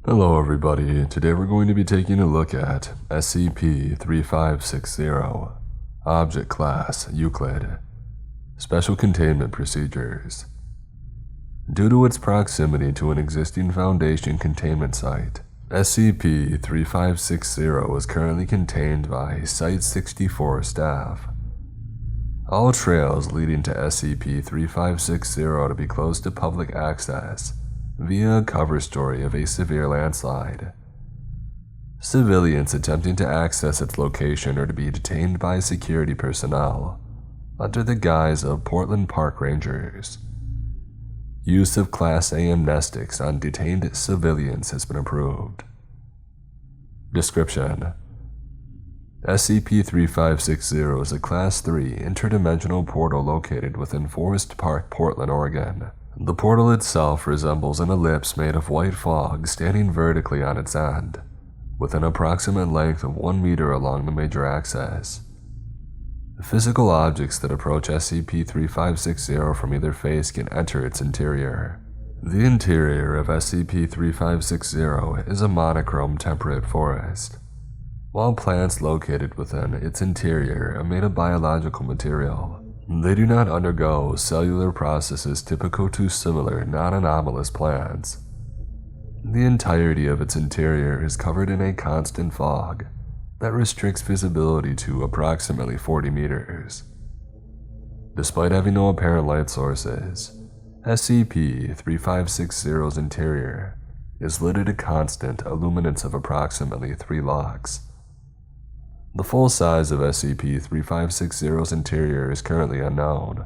Hello everybody, today we're going to be taking a look at SCP-3560, Object Class Euclid, Special Containment Procedures. Due to its proximity to an existing Foundation containment site, SCP-3560 is currently contained by Site-64 staff. All trails leading to SCP-3560 to be closed to public access via a cover story of a severe landslide. Civilians attempting to access its location are to be detained by security personnel under the guise of Portland Park Rangers. Use of Class A amnestics on detained civilians has been approved. Description: SCP-3560 is a Class 3 interdimensional portal located within Forest Park, Portland, Oregon. The portal itself resembles an ellipse made of white fog standing vertically on its end, with an approximate length of 1 meter along the major axis. Physical objects that approach SCP-3560 from either face can enter its interior. The interior of SCP-3560 is a monochrome temperate forest, while plants located within its interior are made of biological material. They do not undergo cellular processes typical to similar non-anomalous plants. The entirety of its interior is covered in a constant fog that restricts visibility to approximately 40 meters. Despite having no apparent light sources, SCP-3560's interior is lit at a constant illuminance of approximately 3 lux. The full size of SCP-3560's interior is currently unknown,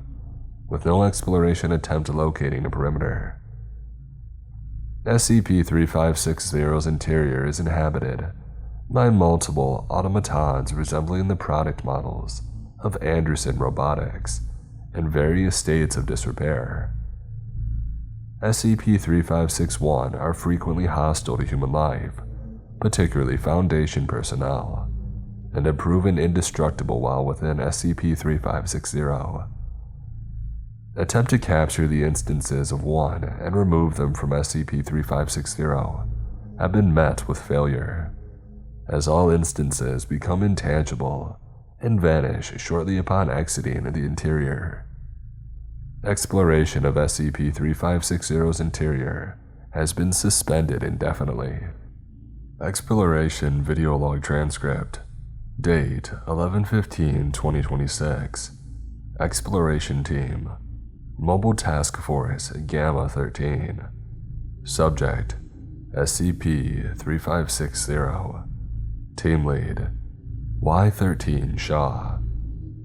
with no exploration attempt locating a perimeter. SCP-3560's interior is inhabited by multiple automatons resembling the product models of Anderson Robotics in various states of disrepair. SCP-3561 are frequently hostile to human life, particularly Foundation personnel, and have proven indestructible while within SCP-3560. Attempt to capture the instances of one and remove them from SCP-3560 have been met with failure, as all instances become intangible and vanish shortly upon exiting the interior. Exploration of SCP-3560's interior has been suspended indefinitely. Exploration video log transcript. Date 11/15/2026. Exploration Team, Mobile Task Force Gamma-13. Subject: SCP-3560. Team Lead: Y-13 Shaw.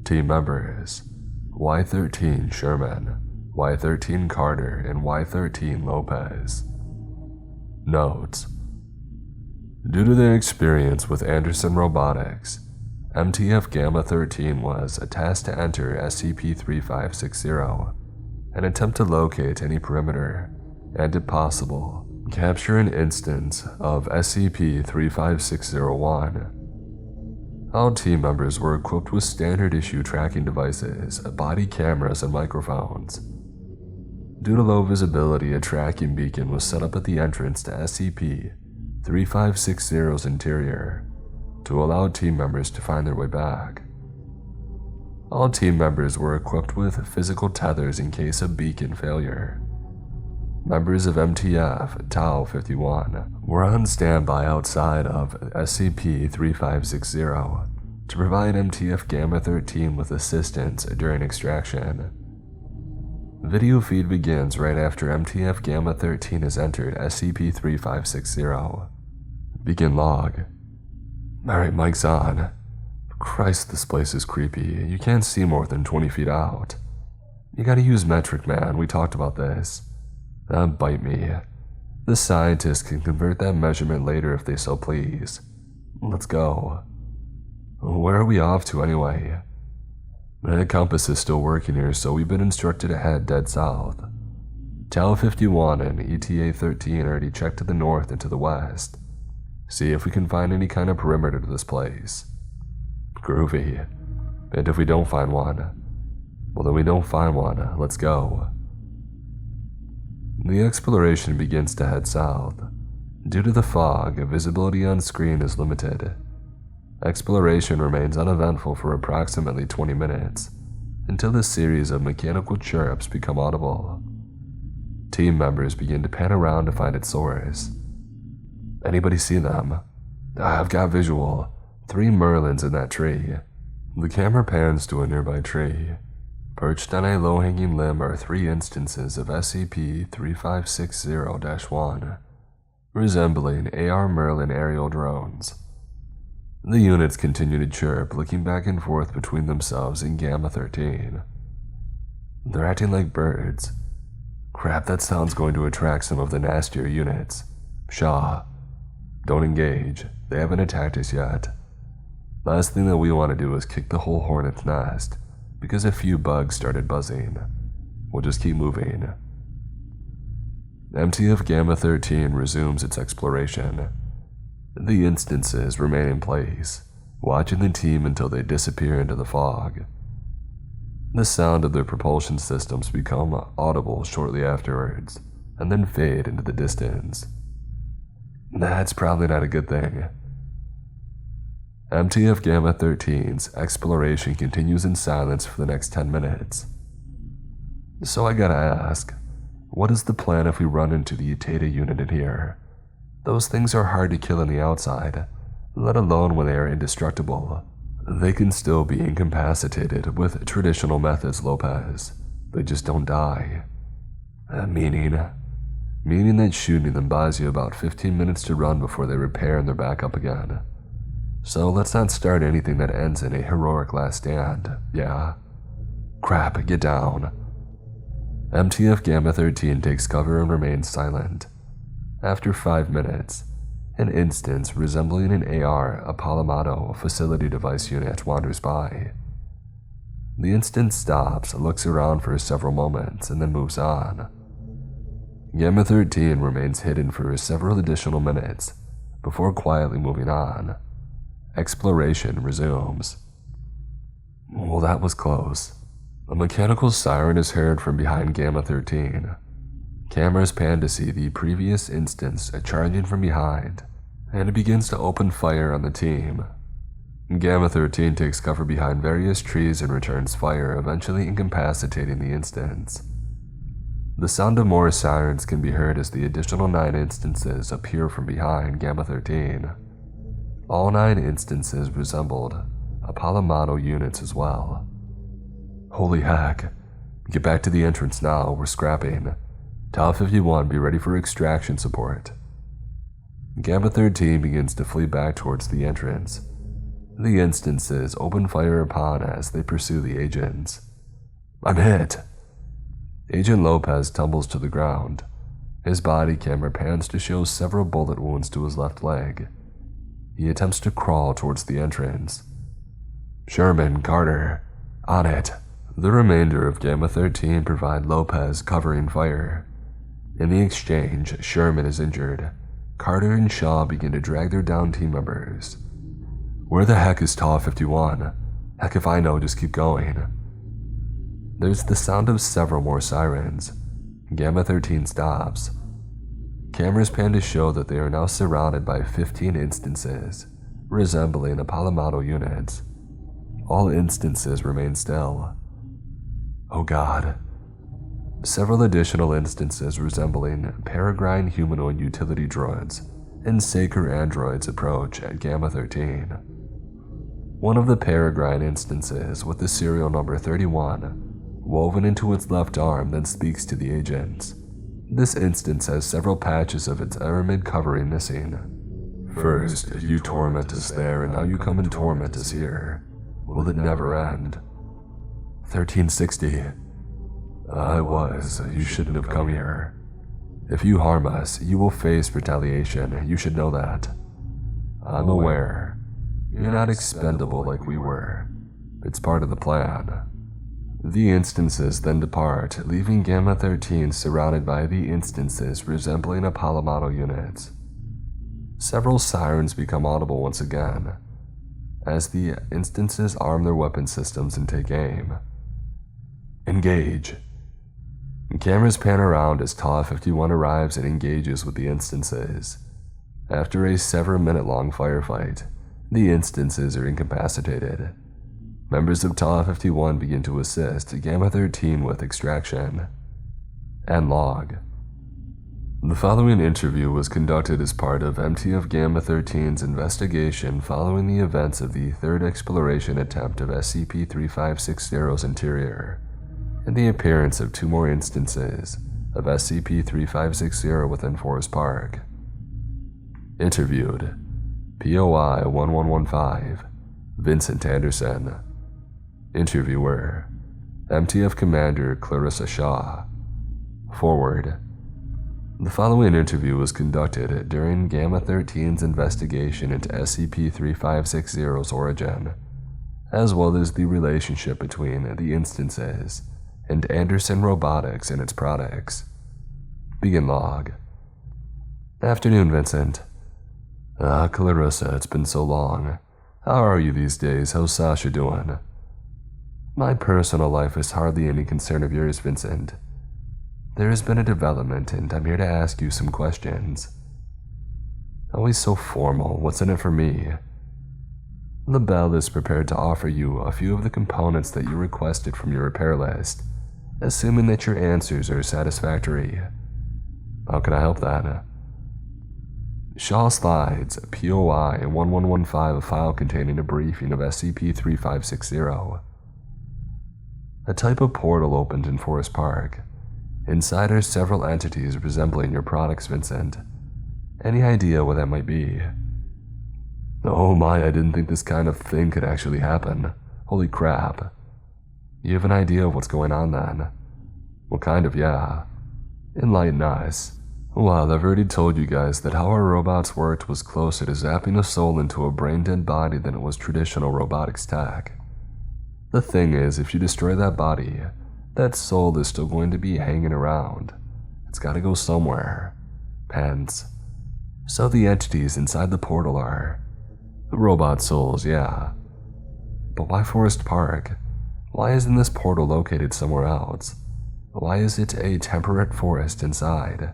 Team Members: Y-13 Sherman, Y-13 Carter, and Y-13 Lopez. Notes: due to their experience with Anderson Robotics, MTF Gamma-13 was tasked to enter SCP-3560 and attempt to locate any perimeter, and if possible, capture an instance of SCP-3560-1. All team members were equipped with standard-issue tracking devices, body cameras, and microphones. Due to low visibility, a tracking beacon was set up at the entrance to SCP-3560's interior to allow team members to find their way back. All team members were equipped with physical tethers in case of beacon failure. Members of MTF Tau 51 were on standby outside of SCP-3560 to provide MTF Gamma-13 with assistance during extraction. Video feed begins right after MTF Gamma-13 has entered SCP-3560. Begin log. Alright, mic's on. Christ, this place is creepy. You can't see more than 20 feet out. You gotta use metric, man. We talked about this. Bite me. The scientists can convert that measurement later if they so please. Let's go. Where are we off to anyway? The compass is still working here, so we've been instructed to head dead south. Tau 51 and ETA 13 already checked to the north and to the west. See if we can find any kind of perimeter to this place. Groovy. And if we don't find one, well then we don't find one. Let's go. The exploration begins to head south, Due to the fog, visibility on screen is limited. Exploration remains uneventful for approximately 20 minutes, until a series of mechanical chirps become audible. Team members begin to pan around to find its source. Anybody see them? I've got visual. 3 Merlins in that tree. The camera pans to a nearby tree. Perched on a low-hanging limb are 3 instances of SCP-3560-1, resembling AR Merlin aerial drones. The units continue to chirp, looking back and forth between themselves and Gamma-13. They're acting like birds. Crap, that sound's going to attract some of the nastier units. Shaw. Don't engage. They haven't attacked us yet. Last thing that we want to do is kick the whole hornet's nest, because a few bugs started buzzing. We'll just keep moving. MTF Gamma-13 resumes its exploration. The instances remain in place, watching the team until they disappear into the fog. The sound of their propulsion systems become audible shortly afterwards, and then fade into the distance. That's probably not a good thing. MTF Gamma-13's exploration continues in silence for the next 10 minutes. So I gotta ask, what is the plan if we run into the Theta unit in here? Those things are hard to kill on the outside, let alone when they are indestructible. They can still be incapacitated with traditional methods, Lopez. They just don't die. Meaning that shooting them buys you about 15 minutes to run before they repair and they're back up again. So let's not start anything that ends in a heroic last stand, yeah? Crap, get down. MTF Gamma-13 takes cover and remains silent. After 5 minutes, an instance resembling an AR Apollo facility device unit wanders by. The instance stops, looks around for several moments, and then moves on. Gamma-13 remains hidden for several additional minutes before quietly moving on. Exploration resumes. Well, that was close. A mechanical siren is heard from behind Gamma-13. Cameras pan to see the previous instance charging from behind, and it begins to open fire on the team. Gamma-13 takes cover behind various trees and returns fire, eventually incapacitating the instance. The sound of more sirens can be heard as the additional 9 instances appear from behind Gamma-13. All 9 instances resembled Apollo units as well. Holy heck. Get back to the entrance now, we're scrapping. Tau 51, be ready for extraction support. Gamma-13 begins to flee back towards the entrance. The instances open fire upon as they pursue the agents. I'm hit. Agent Lopez tumbles to the ground. His body camera pans to show several bullet wounds to his left leg. He attempts to crawl towards the entrance. Sherman, Carter, on it. The remainder of Gamma-13 provide Lopez covering fire. In the exchange, Sherman is injured. Carter and Shaw begin to drag their downed team members. Where the heck is Tau 51? Heck if I know, just keep going. There's the sound of several more sirens. Gamma-13 stops. Cameras pan to show that they are now surrounded by 15 instances, resembling Apollo units. All instances remain still. Oh god. Several additional instances resembling peregrine humanoid utility droids and Saker androids approach at Gamma-13. One of the peregrine instances, with the serial number 31 woven into its left arm, then speaks to the agents. This instance has several patches of its aramid covering missing. First, you torment us there, and now you come and torment us here. Will it never end? 1360. It was. You shouldn't have come here. If you harm us, you will face retaliation. You should know that. I'm aware. You're not expendable like we were. It's part of the plan. The instances then depart, leaving Gamma-13 surrounded by the instances resembling Apollo units. Several sirens become audible once again, as the instances arm their weapon systems and take aim. Engage. Cameras pan around as Tau 51 arrives and engages with the instances. After a several-minute-long firefight, the instances are incapacitated. Members of Tau 51 begin to assist Gamma 13 with extraction. End log. The following interview was conducted as part of MTF Gamma 13's investigation following the events of the third exploration attempt of SCP-3560's interior, and the appearance of 2 more instances of SCP-3560 within Forest Park. Interviewed: POI 1115, Vincent Anderson. Interviewer: MTF Commander Clarissa Shaw. Forward. The following interview was conducted during Gamma 13's investigation into SCP-3560's origin, as well as the relationship between the instances and Anderson Robotics and its products. Begin log. Afternoon, Vincent. Clarissa, it's been so long. How are you these days? How's Sasha doing? My personal life is hardly any concern of yours, Vincent. There has been a development, and I'm here to ask you some questions. Always so formal. What's in it for me? The Bell is prepared to offer you a few of the components that you requested from your repair list, assuming that your answers are satisfactory. How can I help that? Shaw slides POI 1115, a file containing a briefing of SCP-3560. A type of portal opened in Forest Park. Inside are several entities resembling your products, Vincent. Any idea what that might be? Oh my, I didn't think this kind of thing could actually happen. Holy crap. You have an idea of what's going on then? Well, kind of, yeah. Enlighten us. Well, I've already told you guys that how our robots worked was closer to zapping a soul into a brain-dead body than it was traditional robotics tech. The thing is, if you destroy that body, that soul is still going to be hanging around. It's gotta go somewhere. Hence. So the entities inside the portal are robot souls, yeah. But why Forest Park? Why isn't this portal located somewhere else? Why is it a temperate forest inside?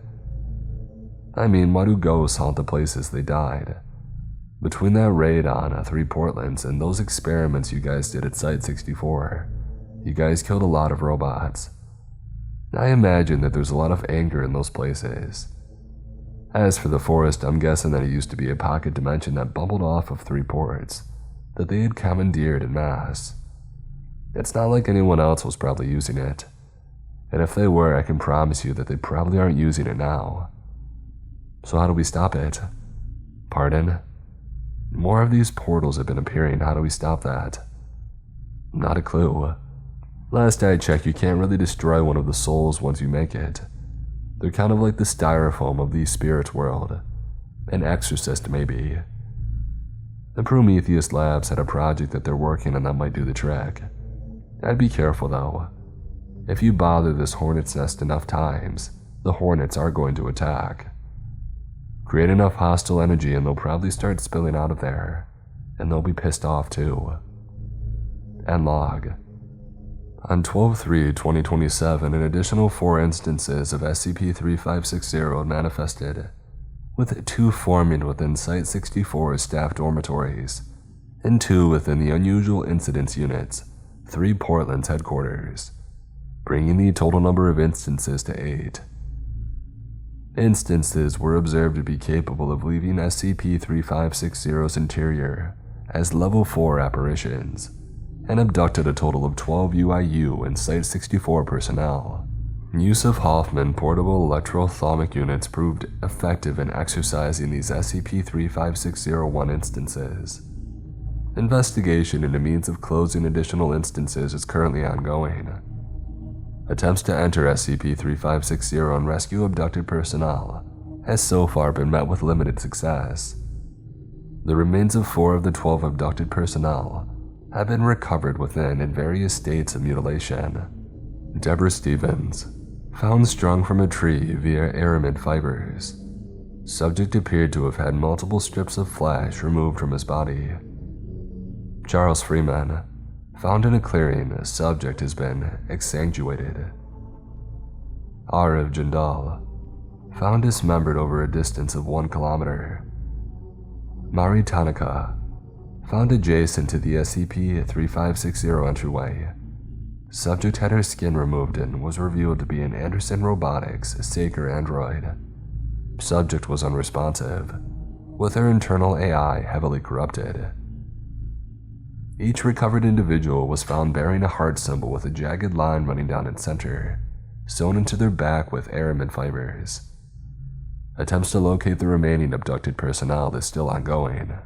I mean, why do ghosts haunt the places they died? Between that raid on 3 Portlands and those experiments you guys did at Site-64, you guys killed a lot of robots. I imagine that there's a lot of anger in those places. As for the forest, I'm guessing that it used to be a pocket dimension that bubbled off of 3 ports, that they had commandeered en masse. It's not like anyone else was probably using it. And if they were, I can promise you that they probably aren't using it now. So how do we stop it? Pardon? More of these portals have been appearing. How do we stop that? Not a clue. Last I checked, you can't really destroy one of the souls once you make it. They're kind of like the styrofoam of the spirit world. An exorcist, maybe. The Prometheus Labs had a project that they're working on that might do the trick. I'd be careful, though. If you bother this hornet's nest enough times, the hornets are going to attack. Create enough hostile energy and they'll probably start spilling out of there, and they'll be pissed off too. End log. On 12/3/2027, an additional 4 instances of SCP-3560 manifested, with 2 forming within Site-64's staff dormitories, and 2 within the Unusual Incidents Unit's 3 Portland's headquarters, bringing the total number of instances to 8. Instances were observed to be capable of leaving SCP-3560's interior as Level 4 apparitions, and abducted a total of 12 UIU and Site-64 personnel. Use of Hoffman portable electro-thalamic units proved effective in exercising these SCP-3560-1 instances. Investigation into means of closing additional instances is currently ongoing. Attempts to enter SCP-3560 and rescue abducted personnel has so far been met with limited success. The remains of 4 of the 12 abducted personnel have been recovered within in various states of mutilation. Deborah Stevens, found strung from a tree via aramid fibers. Subject appeared to have had multiple strips of flesh removed from his body. Charles Freeman, found in a clearing, subject has been exsanguinated. Arav Jindal, found dismembered over a distance of 1 kilometer. Mari Tanaka, found adjacent to the SCP-3560 entryway. Subject had her skin removed and was revealed to be an Anderson Robotics Saker android. Subject was unresponsive, with her internal AI heavily corrupted. Each recovered individual was found bearing a heart symbol with a jagged line running down its center, sewn into their back with aramid fibers. Attempts to locate the remaining abducted personnel is still ongoing.